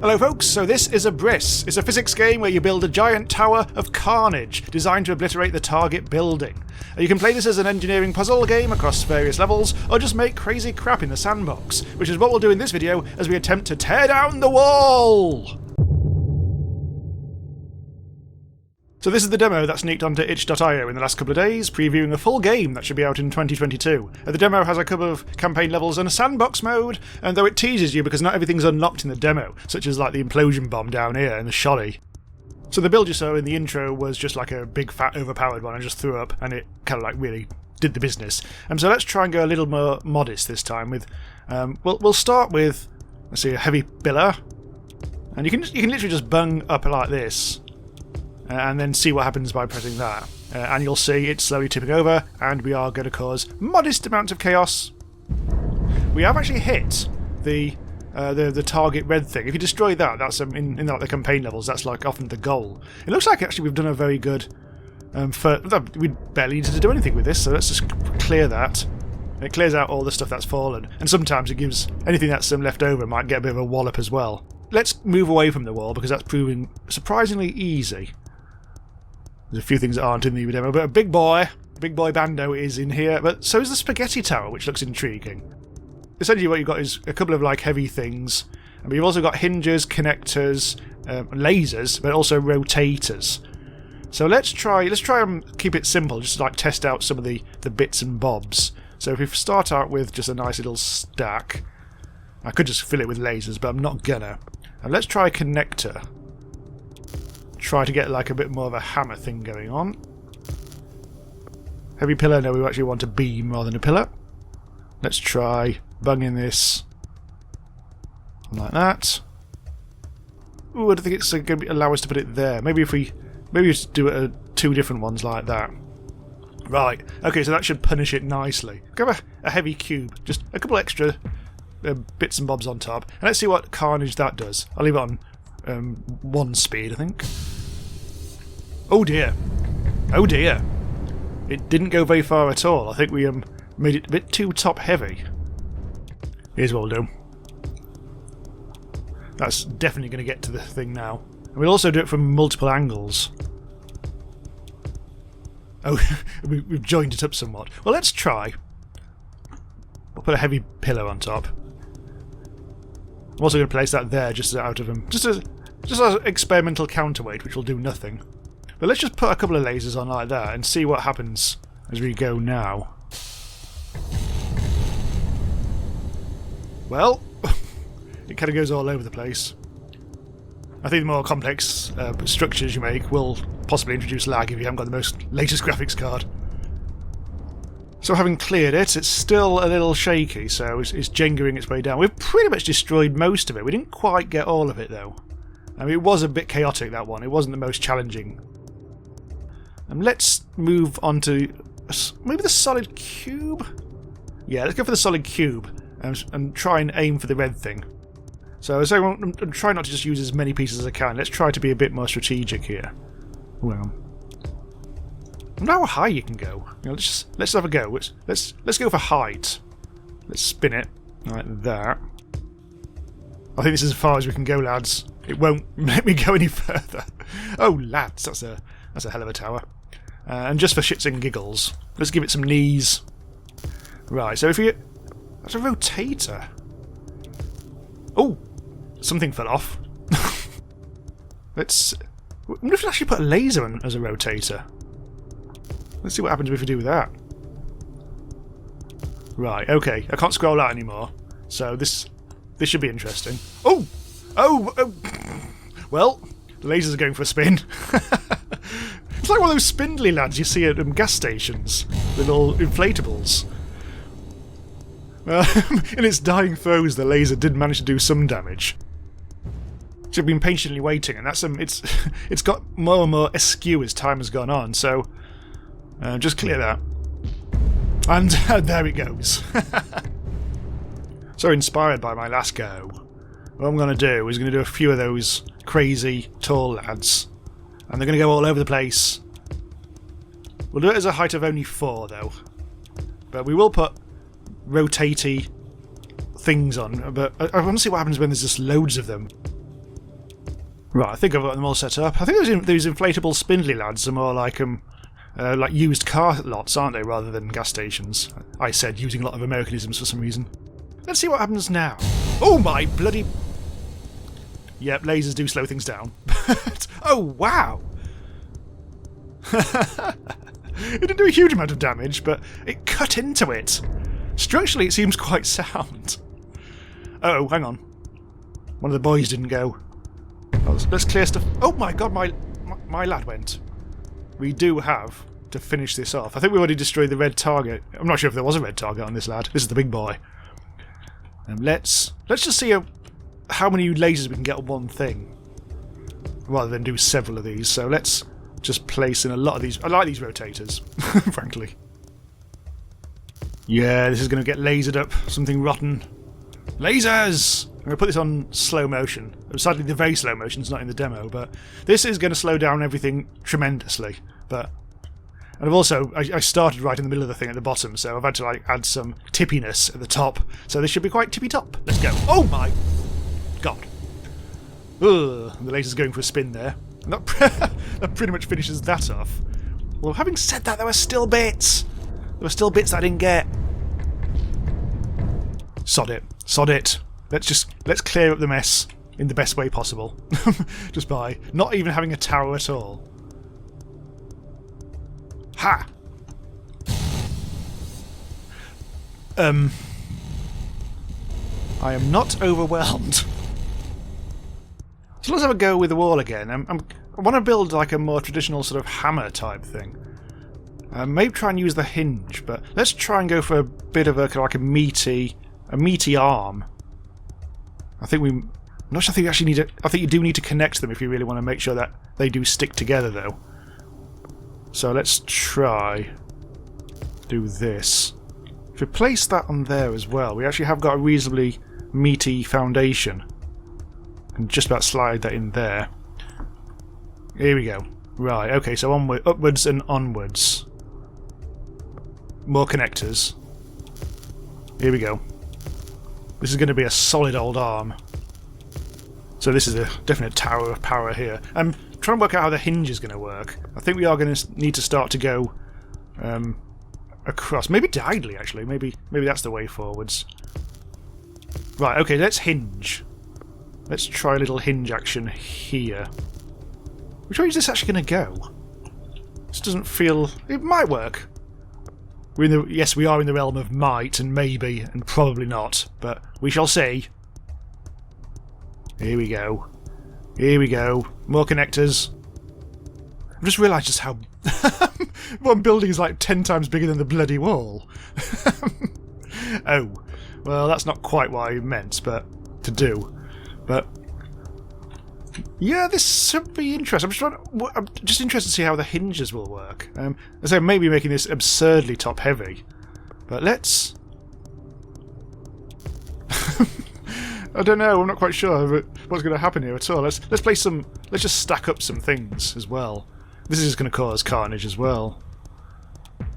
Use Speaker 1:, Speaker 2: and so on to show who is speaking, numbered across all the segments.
Speaker 1: Hello folks, so this is Abriss. It's a physics game where you build a giant tower of carnage designed to obliterate the target building. You can play this as an engineering puzzle game across various levels, or just make crazy crap in the sandbox, which is what we'll do in this video as we attempt to tear down the wall! So this is the demo that sneaked onto itch.io in the last couple of days, previewing a full game that should be out in 2022. The demo has a couple of campaign levels and a sandbox mode, and though it teases you because not everything's unlocked in the demo, such as like the implosion bomb down here in the shoddy. So the build you saw in the intro was just like a big fat overpowered one I just threw up, and it kind of like really did the business. So let's try and go a little more modest this time with, we'll start with, let's see, a heavy pillar, and you can literally just bung up like this. And then see what happens by pressing that. And you'll see it's slowly tipping over, and we are going to cause modest amounts of chaos. We have actually hit the target red thing. If you destroy that, that's in like the campaign levels, that's like often the goal. It looks like actually we've done a very good... we barely needed to do anything with this, so let's just clear that. It clears out all the stuff that's fallen, and sometimes it gives anything that's left over might get a bit of a wallop as well. Let's move away from the wall, because that's proving surprisingly easy. There's a few things that aren't in the demo, but a big boy Bando is in here, but so is the spaghetti tower, which looks intriguing. Essentially what you've got is a couple of like heavy things, but you've also got hinges, connectors, lasers, but also rotators. So let's try and keep it simple, just to like test out some of the bits and bobs. So if we start out with just a nice little stack, I could just fill it with lasers, but I'm not gonna. And let's try a connector. Try to get like a bit more of a hammer thing going on. Heavy pillar, no, we actually want a beam rather than a pillar. Let's try bunging this like that. Ooh, I don't think it's going to allow us to put it there. Maybe we just do it two different ones like that. Right, okay, so that should punish it nicely. Go a heavy cube, just a couple extra bits and bobs on top. And let's see what carnage that does. I'll leave it on 1 speed, I think. Oh dear. Oh dear. It didn't go very far at all. I think we made it a bit too top heavy. Here's what we'll do. That's definitely going to get to the thing now. And we'll also do it from multiple angles. Oh, we've joined it up somewhat. Well, let's try. We'll put a heavy pillar on top. I'm also going to place that there, just out of them, just as experimental counterweight, which will do nothing. But let's just put a couple of lasers on like that and see what happens as we go now. Well, it kind of goes all over the place. I think the more complex structures you make will possibly introduce lag if you haven't got the most latest graphics card. So having cleared it, it's still a little shaky, so it's Jengaing its way down. We've pretty much destroyed most of it. We didn't quite get all of it, though. I mean, it was a bit chaotic, that one. It wasn't the most challenging. Let's move on to maybe the solid cube? Yeah, let's go for the solid cube and try and aim for the red thing. So I'm trying not to just use as many pieces as I can. Let's try to be a bit more strategic here. Well, I don't know how high you can go. You know, let's have a go. Let's go for height. Let's spin it like that. I think this is as far as we can go, lads. It won't let me go any further. Oh, lads, that's a hell of a tower. And just for shits and giggles, let's give it some knees. Right. So that's a rotator. Oh, something fell off. I wonder if we actually put a laser on as a rotator. Let's see what happens if we do that. Right, okay. I can't scroll out anymore. So this should be interesting. Oh! Well, the lasers are going for a spin. It's like one of those spindly lads you see at gas stations. The little inflatables. In its dying throes, the laser did manage to do some damage. So I've been patiently waiting, and that's it's got more and more askew as time has gone on, so... just clear that. And there it goes. So inspired by my last go, what I'm going to do is do a few of those crazy tall lads. And they're going to go all over the place. We'll do it as a height of only 4 though. But we will put rotatey things on. But I want to see what happens when there's just loads of them. Right, I think I've got them all set up. I think those inflatable spindly lads are more like used car lots, aren't they, rather than gas stations? I said using a lot of Americanisms for some reason. Let's see what happens now. Oh my bloody... Yep, lasers do slow things down. Oh, wow! It didn't do a huge amount of damage, but it cut into it. Structurally, it seems quite sound. Oh, hang on. One of the boys didn't go. Let's clear stuff. Oh my god, my lad went. We do have to finish this off. I think we already destroyed the red target. I'm not sure if there was a red target on this lad. This is the big boy. Let's just see how many lasers we can get on one thing, rather than do several of these. So let's just place in a lot of these. I like these rotators, frankly. Yeah, this is going to get lasered up. Something rotten. Lasers! I'm going to put this on slow motion. Sadly, the very slow motion is not in the demo, but this is going to slow down everything tremendously. And I've also... I started right in the middle of the thing at the bottom, so I've had to add some tippiness at the top. So this should be quite tippy-top. Let's go. Oh my god. Ugh, the laser's going for a spin there. And that pretty much finishes that off. Well, having said that, there were still bits. There were still bits I didn't get. Sod it. Sod it. Let's clear up the mess in the best way possible. Just by not even having a tower at all. Ha! I am not overwhelmed. So let's have a go with the wall again. I want to build like a more traditional sort of hammer type thing. Maybe try and use the hinge, but let's try and go for a bit of a meaty arm. I'm not sure. I think you actually need to. I think you do need to connect them if you really want to make sure that they do stick together, though. So let's try do this. If we place that on there as well, we actually have got a reasonably meaty foundation. And just about slide that in there. Here we go. Right. Okay. So upwards and onwards. More connectors. Here we go. This is going to be a solid old arm. So this is a definite tower of power here. I'm trying to work out how the hinge is going to work. I think we are going to need to start to go across. Maybe diagonally, actually. Maybe that's the way forwards. Right, okay, let's hinge. Let's try a little hinge action here. Which way is this actually going to go? This doesn't feel... It might work. Yes, we are in the realm of might and maybe and probably not, but we shall see. Here we go. Here we go. More connectors. I've just realised just how... one building is like 10 times bigger than the bloody wall. Oh. Well, that's not quite what I meant, but to do. But... yeah, this should be interesting. I'm just interested to see how the hinges will work. So maybe making this absurdly top-heavy. But let's... I don't know, I'm not quite sure what's going to happen here at all. Let's play some... Let's just stack up some things as well. This is going to cause carnage as well.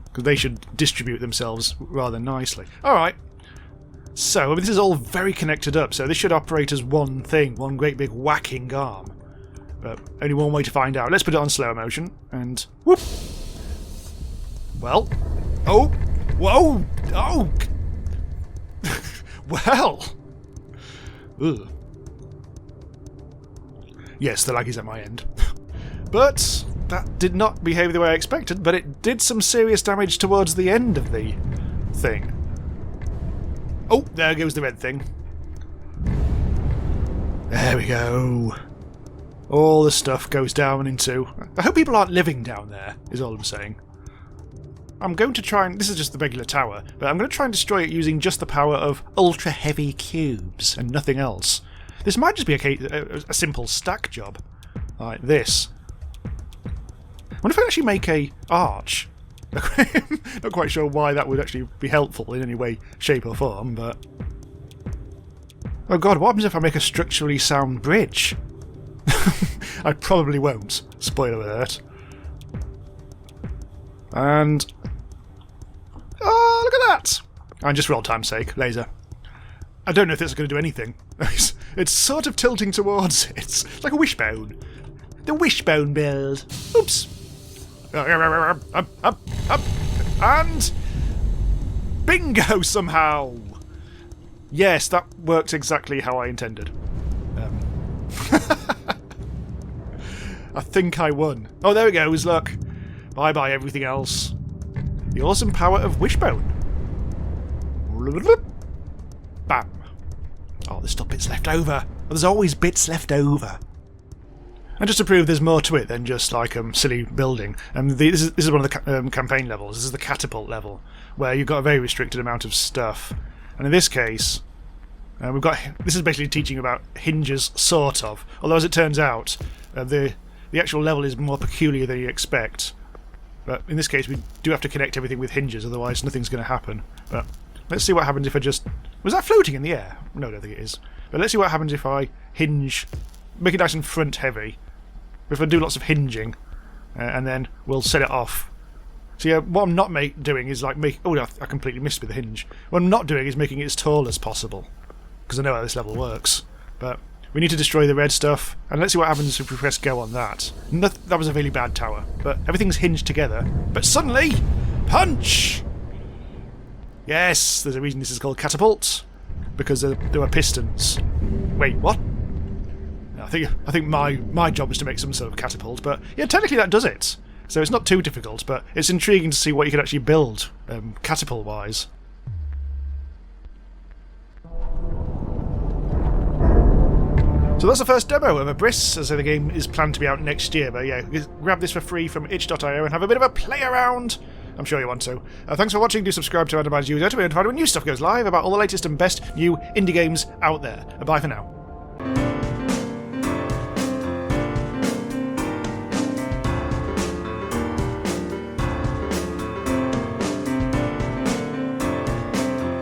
Speaker 1: Because they should distribute themselves rather nicely. Alright. So, this is all very connected up, so this should operate as one thing, one great big whacking arm. But only one way to find out. Let's put it on slow motion, and whoop! Well. Oh! Whoa! Oh! Well! Ugh. Yes, the lag is at my end. But that did not behave the way I expected, but it did some serious damage towards the end of the thing. Oh, there goes the red thing. There we go. All the stuff goes down into... I hope people aren't living down there, is all I'm saying. I'm going to try and... This is just the regular tower, but I'm going to try and destroy it using just the power of ultra-heavy cubes and nothing else. This might just be a simple stack job. Like this. I wonder if I actually make a arch. Not quite sure why that would actually be helpful in any way, shape or form, but... Oh god, what happens if I make a structurally sound bridge? I probably won't. Spoiler alert. And... oh, look at that! And just for old time's sake, laser. I don't know if this is going to do anything. It's sort of tilting towards it. It's like a wishbone. The wishbone build. Oops. Up. And... bingo somehow! Yes, that worked exactly how I intended. I think I won. Oh, there it goes, look. Bye-bye everything else. The awesome power of Wishbone. Bam. Oh, there's still bits left over. Well, there's always bits left over. And just to prove there's more to it than just like silly building, this is one of the campaign levels. This is the catapult level, where you've got a very restricted amount of stuff. And in this case, we've got... This is basically teaching about hinges, sort of. Although, as it turns out, the actual level is more peculiar than you expect. But in this case, we do have to connect everything with hinges, otherwise nothing's going to happen. But let's see what happens if I just... Was that floating in the air? No, I don't think it is. But let's see what happens if I hinge... Make it nice and front heavy. If I do lots of hinging, and then we'll set it off. So yeah, what I'm not doing is like make... Oh, no, I completely missed with the hinge. What I'm not doing is making it as tall as possible. Because I know how this level works. But we need to destroy the red stuff, and let's see what happens if we press go on that. That was a really bad tower, but everything's hinged together. But suddenly, punch! Yes, there's a reason this is called catapult. Because there were pistons. Wait, what? I think my job is to make some sort of catapult, but yeah, technically that does it. So it's not too difficult, but it's intriguing to see what you can actually build, catapult-wise. So that's the first demo of Abriss, as the game is planned to be out next year, but yeah, grab this for free from itch.io and have a bit of a play around. I'm sure you want to. Thanks for watching. Do subscribe to Randomise User to be notified when new stuff goes live about all the latest and best new indie games out there. Bye for now.